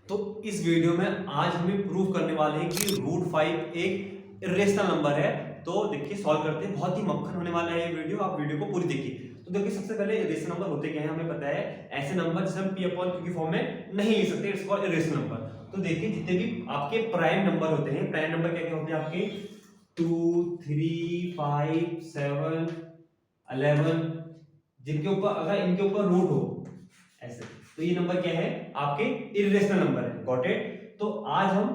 तो इस वीडियो में आज हमें प्रूव करने वाले हैं कि रूट 5 एक इरेशनल नंबर है। तो देखिए सॉल्व करते हैं, बहुत ही मक्खन होने वाला है ये वीडियो, आप वीडियो को पूरी देखिए। तो देखिए सबसे पहले इरेशनल नंबर होते क्या हैं हमें पता है, ऐसे नंबर जिसे हम p अपॉन q की फॉर्म में नहीं लिख सकते, इट्स कॉल्ड इरेशनल नंबर। तो देखिए जितने भी आपके प्राइम नंबर होते हैं, प्राइम नंबर क्या क्या होते हैं आपके 2 3 5 7 11, जिनके ऊपर अगर इनके ऊपर रूट हो ऐसे, तो ये नंबर क्या है आपके इरेशनल नंबर है। Got it. तो आज हम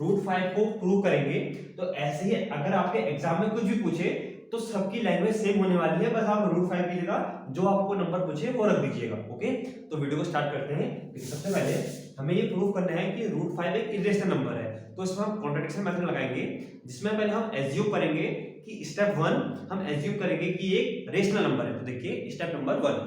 रूट 5 को प्रूव करेंगे। तो ऐसे ही अगर आपके एग्जाम में कुछ भी पूछे तो सबकी लैंग्वेज सेम होने वाली है, बस आप रूट 5 की जगह जो आपको नंबर पूछे वो रख दीजिएगा। ओके, तो वीडियो को स्टार्ट करते हैं। सबसे पहले हमें ये प्रूव करना है कि रूट 5 एक इरेशनल नंबर है। तो इसमें हम कॉन्ट्रडिक्शन मेथड लगाएंगे, जिसमें पहले हम एज्यूम करेंगे कि स्टेप 1 हम एज्यूम करेंगे कि एक रेशनल नंबर है। तो देखिए स्टेप नंबर 1,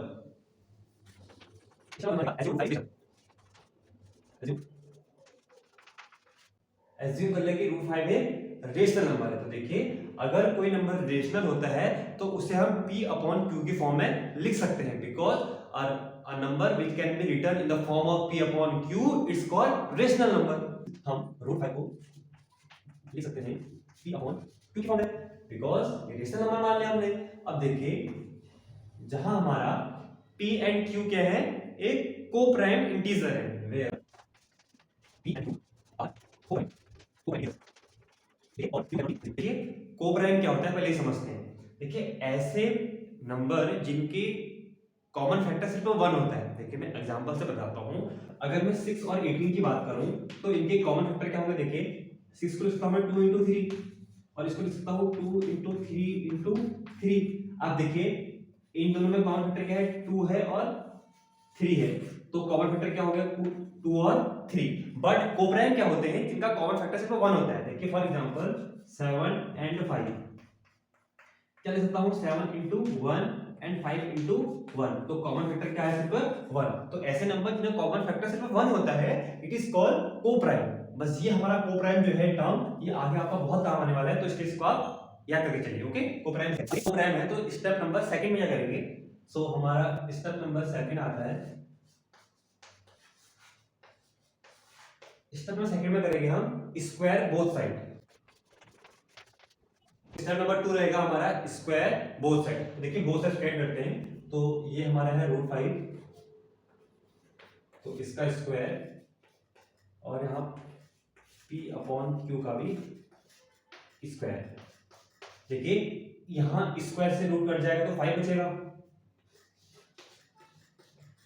एज्यूम कर ले कि रूट 5 एक रेशनल नंबर है। तो देखिए अगर कोई नंबर रेशनल होता है तो उसे हम p अपॉन q की फॉर्म में लिख सकते हैं, because a number which can be written in the form of p upon q it's called rational number. हम रूट 5 को लिख सकते हैं p अपॉन q की फॉर्म में, बिकॉज ये रेशनल नंबर मान लिया हमने। अब देखिए जहां हमारा p एंड q क्या है, एक को प्राइम इंटीजर है, where p and q are coprime और देखिए को प्राइम क्या होता है पहले ही समझते हैं। देखिए ऐसे नंबर जिनके कॉमन फैक्टर सिर्फ 1 होता है। देखिए मैं एग्जांपल से बताता हूं, अगर मैं 6 और 18 की बात करूं तो इनके कॉमन फैक्टर क्या होंगे। देखिए 6 को लिख सकता हूं मैं 2 into 3 और इसको लिख सकता हूं 2 into 3 into 3। अब देखिए इन दोनों में कॉमन फैक्टर क्या है, 2 है और 3 है, तो कॉमन फैक्टर क्या हो गया 2 और 3। बट कोप्राइम क्या होते हैं जिनका कॉमन फैक्टर सिर्फ 1 होता है। देखिए फॉर एग्जांपल 7 एंड 5, क्या लिख सकता हूं 7 into 1 एंड 5 into 1, तो कॉमन फैक्टर क्या है सिर्फ 1। तो ऐसे नंबर जिनका कॉमन फैक्टर सिर्फ 1 होता है इट इज कॉल्ड कोप्राइम। बस ये हमारा कोप्राइम जो है टर्म, ये आगे आपका बहुत काम आने वाला है, तो इसके इसको आप याद करके चलिए। ओके, कोप्राइम है तो स्टेप नंबर सेकंड में क्या करेंगे। सो हमारा स्टेप नंबर सेकंड आता है, स्टेप नंबर सेकंड में करेंगे हम square both side. Step number 2 रहेगा हमारा स्क्वायर बोथ साइड। देखिए बोथ साइड स्क्वायर करते हैं, तो ये हमारा है रूट 5, तो इसका स्क्वायर और यहां p अपॉन q का भी स्क्वायर। देखिए यहां स्क्वायर से रूट कट जाएगा तो 5 बचेगा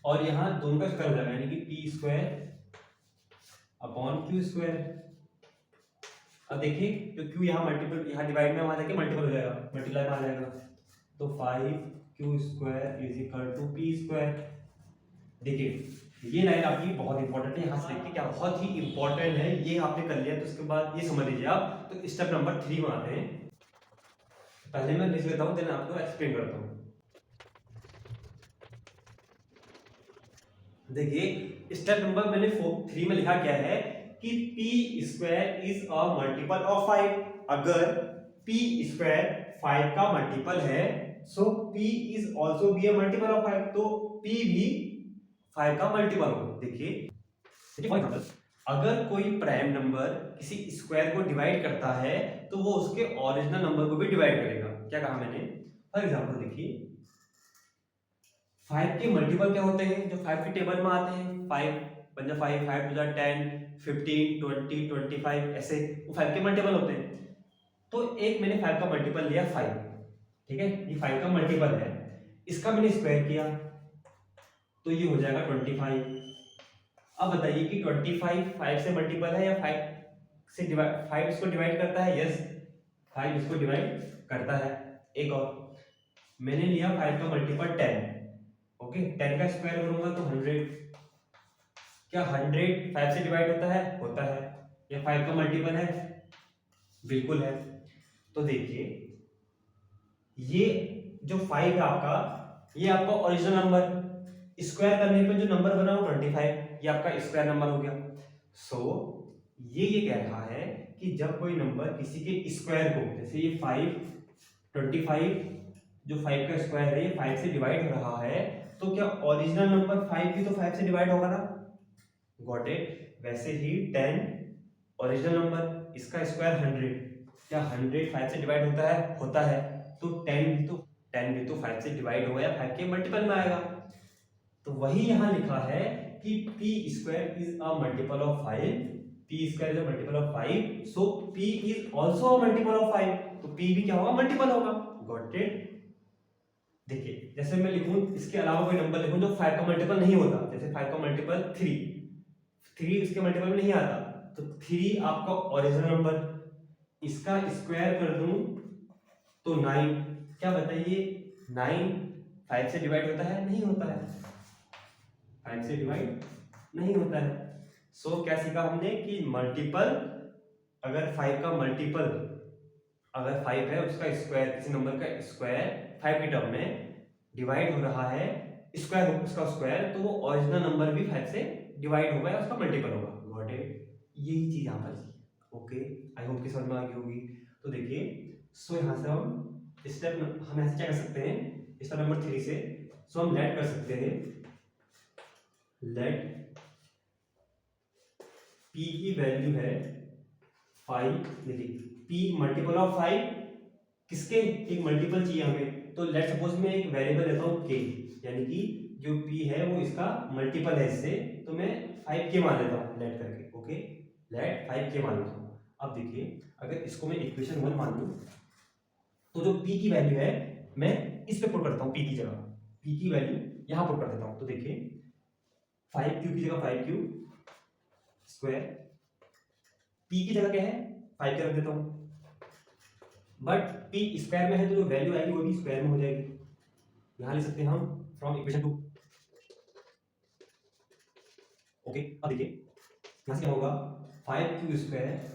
और यहां दोनों का स्क्वायर हो जाएगा, यानी कि p square upon q square. अब देखिए तो q यहाँ मल्टीपल, यहाँ डिवाइड में वहां जाके मल्टीपल हो जाएगा, मल्टीप्लाई में आ जाएगा, तो 5q square is equal to p square. देखिए ये लाइन आपकी बहुत इंपॉर्टेंट है, यहाँ से देखिए क्या बहुत ही इंपॉर्टेंट है, ये आपने कर लिया तो उसके बाद ये समझ लीजिए आप। तो स्टेप नंबर 3 में आते हैं, पहले मैं लिख लेता हूँ देन आपको एक्सप्लेन करता हूँ। देखिए स्टेप नंबर मैंने 3 में लिखा क्या है कि p square is a multiple of 5। अगर p स्क्वायर 5 का मल्टीपल है सो p is also be a multiple of 5, तो p भी 5 का मल्टीपल होगा। देखिए फॉर एग्जांपल अगर कोई प्राइम नंबर किसी स्क्वायर को डिवाइड करता है तो वो उसके ओरिजिनल नंबर को भी डिवाइड करेगा। क्या कहा मैंने, फॉर एग्जांपल देखिए 5 के मल्टीपल क्या होते हैं जो 5 के टेबल में आते हैं, 5 पंजा 5, 5 टू 10, 15, 20, 25 ऐसे वो 5 के मल्टीपल होते हैं। तो एक मैंने 5 का मल्टीपल लिया 5, ठीक है, ये 5 का मल्टीपल है, इसका मैंने स्क्वायर किया तो ये हो जाएगा 25। अब बताइए कि 25 5 से मल्टीपल है या 5 से डिवाइड, 5 इसको डिवाइड करता है, यस 5 इसको डिवाइड करता है। एक और मैंने लिया 5 का मल्टीपल 10, ओके 10 का स्क्वायर करूंगा तो 100। क्या 100 5 से डिवाइड होता है, होता है। या 5 का मल्टीपल है, बिल्कुल है। तो देखिए ये जो 5 है आपका, ये आपका ओरिजिनल नंबर, स्क्वायर करने पे जो नंबर बना वो 25, ये आपका स्क्वायर नंबर हो गया। सो ये कह रहा है कि जब कोई नंबर किसी के स्क्वायर को, जैसे ये 5 25 जो 5 का स्क्वायर है ये 5 से डिवाइड हो रहा है, तो क्या ओरिजिनल नंबर 5 भी तो 5 से डिवाइड होगा ना। Got it. वैसे ही 10 ओरिजिनल नंबर, इसका स्क्वायर 100, क्या 100 5 से डिवाइड होता है, तो 10 भी तो 5 से डिवाइड होगा या 5 के मल्टीपल में आएगा। तो वही यहाँ लिखा है कि p square is a multiple of 5, p square is a multiple of 5, so p is also a multiple of 5, तो p भी क्या होगा, मल्टीपल होगा। Got it. देखिए जैसे मैं लिखूं इसके अलावा कोई नंबर लिखूं जो 5 का मल्टीपल नहीं होता, जैसे 5 का मल्टीपल 3 इसके मल्टीपल में नहीं आता, तो 3 आपका ओरिजिनल नंबर, इसका स्क्वायर कर दूं तो 9, क्या बताइए 9 5 से डिवाइड होता है, नहीं होता है, 5 से डिवाइड नहीं होता है। सो क्या सीखा हमने कि मल्टीपल, अगर 5 का मल्टीपल अगर 5 है उसका स्क्वायर, किसी नंबर का स्क्वायर 5 की टर्म में डिवाइड हो रहा है, स्क्वायर उसका स्क्वायर, तो वो ओरिजिनल नंबर भी 5 से डिवाइड होगा या उसका मल्टीपल होगा। गॉट इट, यही चीज यहाँ पर। ओके, आई होप कि समझ में आ गई होगी। तो देखिए सो यहाँ से हम ऐसे क्या कर सकते हैं, स्टेप नंबर 3 से सो हम लेट कर सकते हैं, लेट p की वैल्यू है 5, देखिए p मल्टीपल ऑफ 5, किसके, एक मल्टीपल चाहिए हमें, तो लेट सपोज मैं एक वेरिएबल लेता हूँ k, यानी कि जो p है वो इसका मल्टीपल है इससे, तो मैं 5k मान लेता हूँ लेट करके। ओके, लेट 5k मान लेता हूँ। अब देखिए अगर इसको मैं इक्वेशन 1 मान लूँ, तो जो p की वैल्यू है मैं इस पे पुट करता हूँ, p की जगह p की वैल्यू यहाँ पुट कर देता हूँ, तो देखिए 5q की जगह 5q स्क्वायर, p की जगह क्या है 5 के रख देता हूँ, बट p स्क्वायर में है तो जो वैल्यू आएगी वो भी स्क्वायर में हो जाएगी। यहां लिख सकते हैं हम फ्रॉम इक्वेशन 2। ओके, अब देखिए यहां से क्या होगा, 5q स्क्वायर,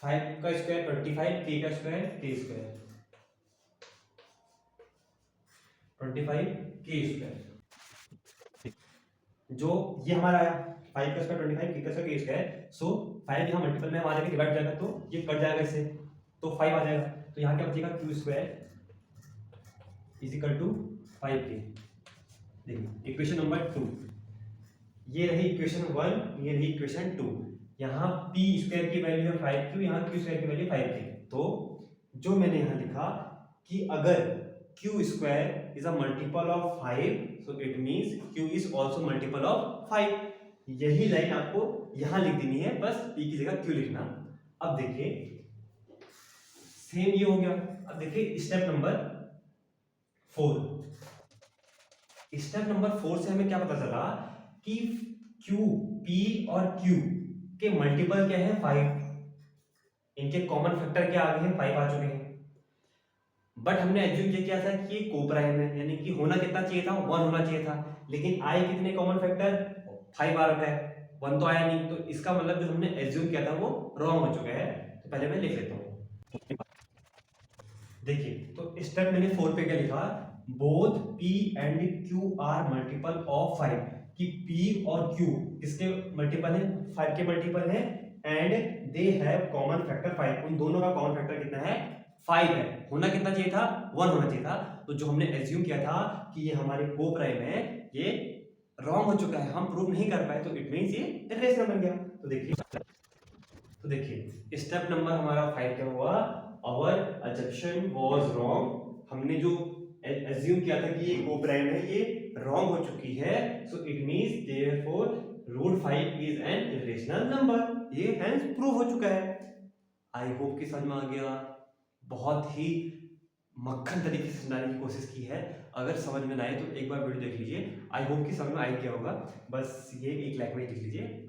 5 का स्क्वायर 25, k का square k square, 25 k square, जो ये हमारा आया 5 का स्क्वायर 25, k का स्क्वायर k स्क्वायर, सो 5 यहाँ मल्टीपल में आ जाएगा, डिवाइड हो जाएगा तो ये कट जाएगा इससे, तो 5 आ जाएगा, तो यहाँ क्या बचेगा q square is equal to 5k। देखिए इक्वेशन नंबर 2, ये रही इक्वेशन 1, ये रही इक्वेशन 2। यहाँ p स्क्वायर की वैल्यू है 5q, यहाँ q स्क्वायर की वैल्यू 5k। तो जो मैंने यहाँ लिखा कि अगर q square is a multiple of 5, so it means q is also multiple of 5। यही लाइन आपको यहाँ लिख देनी है, बस p की जगह q लिखना। अब देखिए सेम ये हो गया। अब देखिए स्टेप नंबर 4, स्टेप नंबर 4 से हमें क्या पता चला कि q, p और q के मल्टीपल क्या है 5, इनके कॉमन फैक्टर क्या आ गए हैं 5 आ चुके हैं, बट हमने एज्यूम ये किया था कि ये कोप्राइम है, यानी कि होना कितना चाहिए था 1 होना चाहिए था, लेकिन आए कितने कॉमन फैक्टर 5 आ रखा है, 1 तो आया नहीं, तो इसका मतलब जो हमने एज्यूम किया था वो रॉन्ग हो चुका है। तो पहले मैं लिख लेता हूँ। देखिए तो स्टेप मैंने 4 पे क्या लिखा, both p and q are multiple of 5, कि p और q किसके मल्टीपल है 5 के मल्टीपल है, and they have common factor 5, उन दोनों का कॉमन फैक्टर कितना है 5 है। होना कितना चाहिए था 1 होना चाहिए था, तो जो हमने एज्यूम किया था कि ये हमारे कोप्राइम है ये रॉन्ग हो चुका है, हम प्रूव नहीं कर पाए, तो इट मींस ये इरेशनल बन गया। तो देखिए स्टेप नंबर हमारा 5 क्या हुआ, आवर अजम्पशन वाज रॉन्ग, हमने जो एज्यूम किया था कि ये कोप्राइम है ये रॉन्ग हो चुकी है, so it means therefore root 5 is an irrational number, ये हेंस प्रूव हो चुका है। आई होप कि समझ में आ गया। बहुत ही मक्खन तरीके से समझाने की कोशिश की है, अगर समझ में ना आए तो एक बार वीडियो देख लीजिए, आई होप कि समझ में आ गया होगा, बस ये एक लाइक में लिख लीजिए।